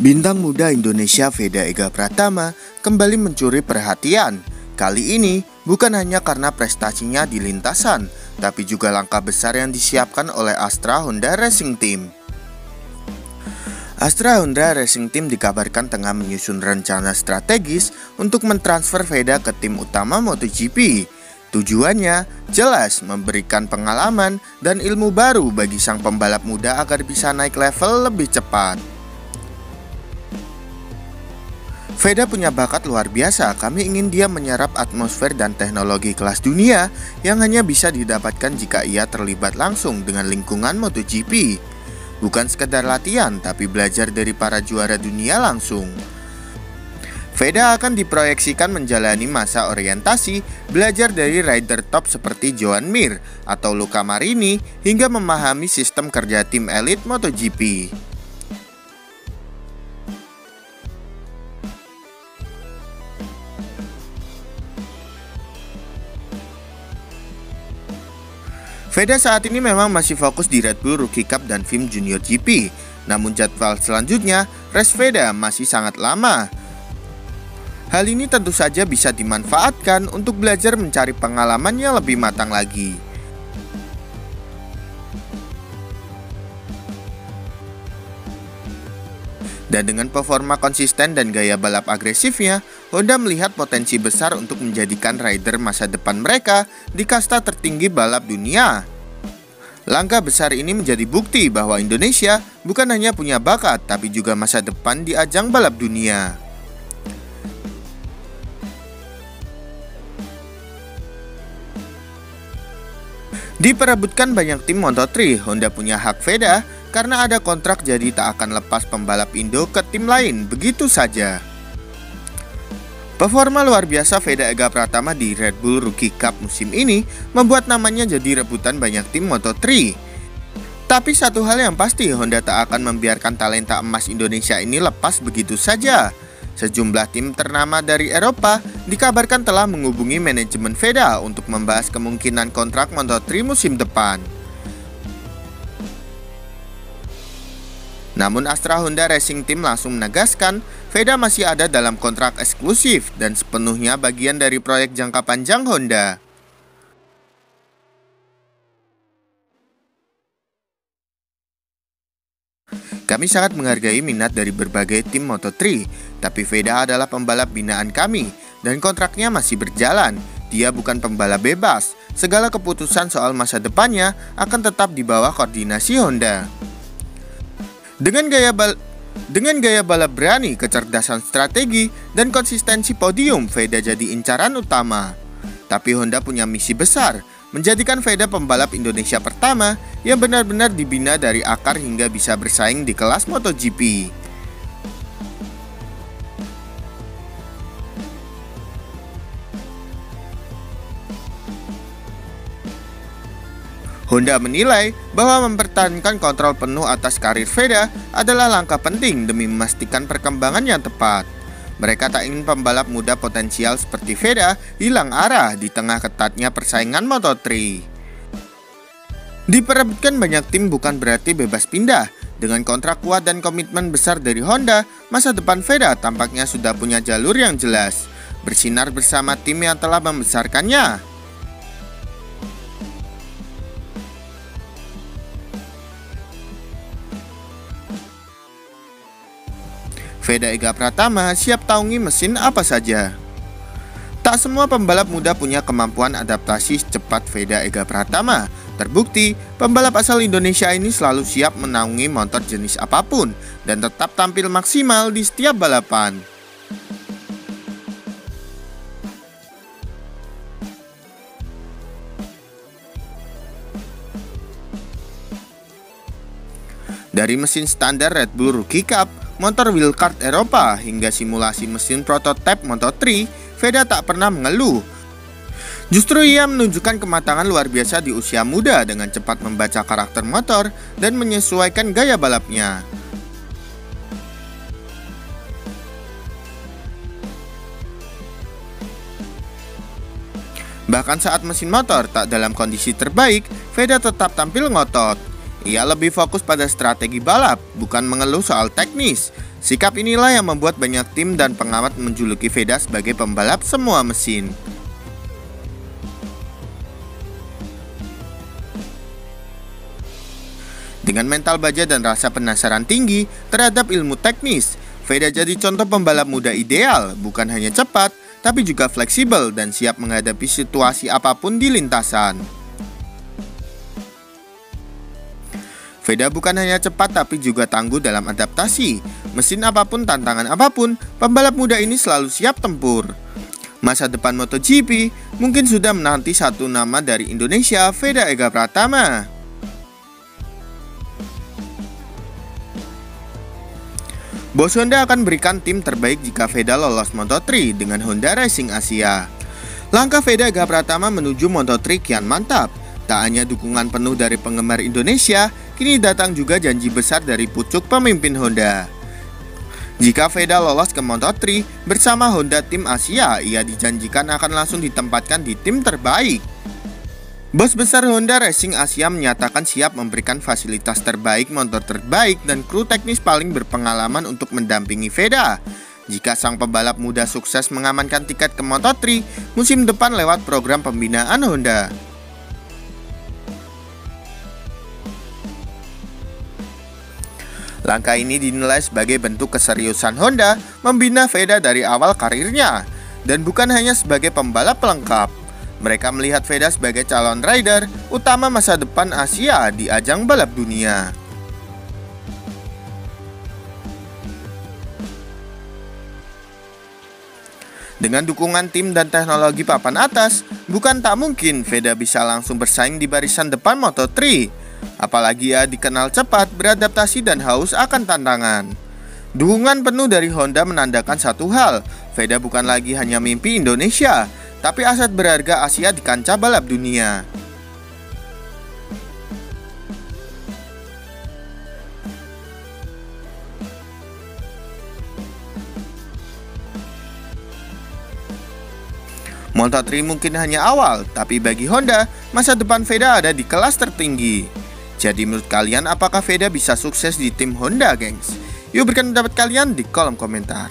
Bintang muda Indonesia Veda Ega Pratama kembali mencuri perhatian. Kali ini bukan hanya karena prestasinya di lintasan, tapi juga langkah besar yang disiapkan oleh Astra Honda Racing Team. Astra Honda Racing Team dikabarkan tengah menyusun rencana strategis untuk mentransfer Veda ke tim utama MotoGP. Tujuannya jelas memberikan pengalaman dan ilmu baru bagi sang pembalap muda agar bisa naik level lebih cepat. Veda punya bakat luar biasa, kami ingin dia menyerap atmosfer dan teknologi kelas dunia yang hanya bisa didapatkan jika ia terlibat langsung dengan lingkungan MotoGP. Bukan sekedar latihan, tapi belajar dari para juara dunia langsung. Veda akan diproyeksikan menjalani masa orientasi, belajar dari rider top seperti Joan Mir atau Luca Marini hingga memahami sistem kerja tim elit MotoGP. Veda saat ini memang masih fokus di Red Bull Rookie Cup dan FIM Junior GP. Namun jadwal selanjutnya, race Veda masih sangat lama. Hal ini tentu saja bisa dimanfaatkan untuk belajar mencari pengalaman yang lebih matang lagi. Dan dengan performa konsisten dan gaya balap agresifnya, Honda melihat potensi besar untuk menjadikan rider masa depan mereka di kasta tertinggi balap dunia. Langkah besar ini menjadi bukti bahwa Indonesia bukan hanya punya bakat, tapi juga masa depan di ajang balap dunia. Diperebutkan banyak tim Moto3, Honda punya hak Veda karena ada kontrak, jadi tak akan lepas pembalap Indo ke tim lain begitu saja. Performa luar biasa Veda Ega Pratama di Red Bull Rookie Cup musim ini membuat namanya jadi rebutan banyak tim Moto3. Tapi satu hal yang pasti, Honda tak akan membiarkan talenta emas Indonesia ini lepas begitu saja. Sejumlah tim ternama dari Eropa dikabarkan telah menghubungi manajemen Veda untuk membahas kemungkinan kontrak Moto3 musim depan. Namun Astra Honda Racing Team langsung menegaskan Veda masih ada dalam kontrak eksklusif dan sepenuhnya bagian dari proyek jangka panjang Honda. Kami sangat menghargai minat dari berbagai tim Moto3, tapi Veda adalah pembalap binaan kami dan kontraknya masih berjalan. Dia bukan pembalap bebas. Segala keputusan soal masa depannya akan tetap di bawah koordinasi Honda. Dengan gaya balap berani, kecerdasan strategi, dan konsistensi podium, Veda jadi incaran utama. Tapi Honda punya misi besar, menjadikan Veda pembalap Indonesia pertama yang benar-benar dibina dari akar hingga bisa bersaing di kelas MotoGP. Honda menilai bahwa mempertahankan kontrol penuh atas karir Veda adalah langkah penting demi memastikan perkembangan yang tepat. Mereka tak ingin pembalap muda potensial seperti Veda hilang arah di tengah ketatnya persaingan Moto3. Diperebutkan banyak tim bukan berarti bebas pindah. Dengan kontrak kuat dan komitmen besar dari Honda, masa depan Veda tampaknya sudah punya jalur yang jelas. Bersinar bersama tim yang telah membesarkannya. Veda Ega Pratama siap taungi mesin apa saja. Tak semua pembalap muda punya kemampuan adaptasi secepat Veda Ega Pratama. Terbukti, pembalap asal Indonesia ini selalu siap menaungi motor jenis apapun dan tetap tampil maksimal di setiap balapan. Dari mesin standar Red Bull Rookie Cup, motor wheelkart Eropa, hingga simulasi mesin prototipe Moto3, Veda tak pernah mengeluh. Justru ia menunjukkan kematangan luar biasa di usia muda dengan cepat membaca karakter motor dan menyesuaikan gaya balapnya. Bahkan saat mesin motor tak dalam kondisi terbaik, Veda tetap tampil ngotot. Ia lebih fokus pada strategi balap, bukan mengeluh soal teknis. Sikap inilah yang membuat banyak tim dan pengamat menjuluki Veda sebagai pembalap semua mesin. Dengan mental baja dan rasa penasaran tinggi terhadap ilmu teknis, Veda jadi contoh pembalap muda ideal, bukan hanya cepat, tapi juga fleksibel dan siap menghadapi situasi apapun di lintasan. Veda bukan hanya cepat tapi juga tangguh dalam adaptasi. Mesin apapun, tantangan apapun, pembalap muda ini selalu siap tempur. Masa depan MotoGP mungkin sudah menanti satu nama dari Indonesia, Veda Ega Pratama. Bos Honda akan berikan tim terbaik jika Veda lolos Moto3 dengan Honda Racing Asia. Langkah Veda Ega Pratama menuju Moto3 kian mantap. Tak hanya dukungan penuh dari penggemar Indonesia, kini datang juga janji besar dari pucuk pemimpin Honda. Jika Veda lolos ke Moto3 bersama Honda tim Asia, ia dijanjikan akan langsung ditempatkan di tim terbaik. Bos besar Honda Racing Asia menyatakan siap memberikan fasilitas terbaik, motor terbaik, dan kru teknis paling berpengalaman untuk mendampingi Veda. Jika sang pembalap muda sukses mengamankan tiket ke Moto3 musim depan lewat program pembinaan Honda. Langkah ini dinilai sebagai bentuk keseriusan Honda membina Veda dari awal karirnya, dan bukan hanya sebagai pembalap pelengkap. Mereka melihat Veda sebagai calon rider utama masa depan Asia di ajang balap dunia. Dengan dukungan tim dan teknologi papan atas, bukan tak mungkin Veda bisa langsung bersaing di barisan depan Moto3. Apalagi ia dikenal cepat, beradaptasi, dan haus akan tantangan. Dukungan penuh dari Honda menandakan satu hal, Veda bukan lagi hanya mimpi Indonesia, tapi aset berharga Asia di kancah balap dunia. Moto3 mungkin hanya awal, tapi bagi Honda, masa depan Veda ada di kelas tertinggi. Jadi menurut kalian, apakah Veda bisa sukses di tim Honda, gengs? Yuk berikan pendapat kalian di kolom komentar.